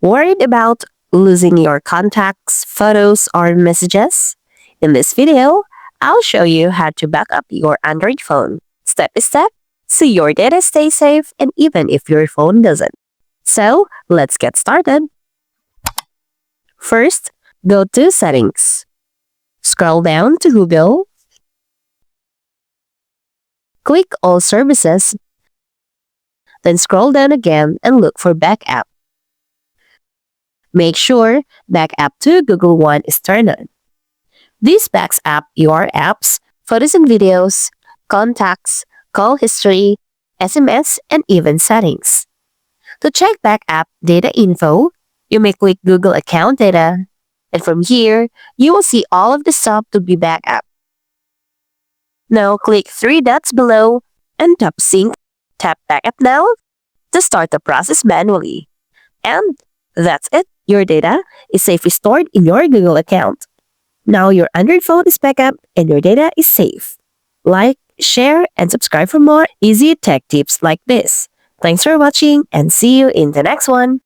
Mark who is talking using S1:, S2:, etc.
S1: Worried about losing your contacts, photos, or messages? In this video, I'll show you how to back up your Android phone step by step so your data stays safe and even if your phone doesn't. So, let's get started. First, go to Settings. Scroll down to Google. Click All Services. Then scroll down again and look for Backup. Make sure Backup to Google One is turned on. This backs up your apps, photos and videos, contacts, call history, SMS, and even settings. To check backup data info, you may click Google account data, and from here, you will see all of the stuff to be backed up. Now click three dots below and tap Sync. Tap Backup Now to start the process manually. And that's it. Your data is safely stored in your Google account. Now your Android phone is backed up and your data is safe. Like, share, and subscribe for more easy tech tips like this. Thanks for watching and see you in the next one.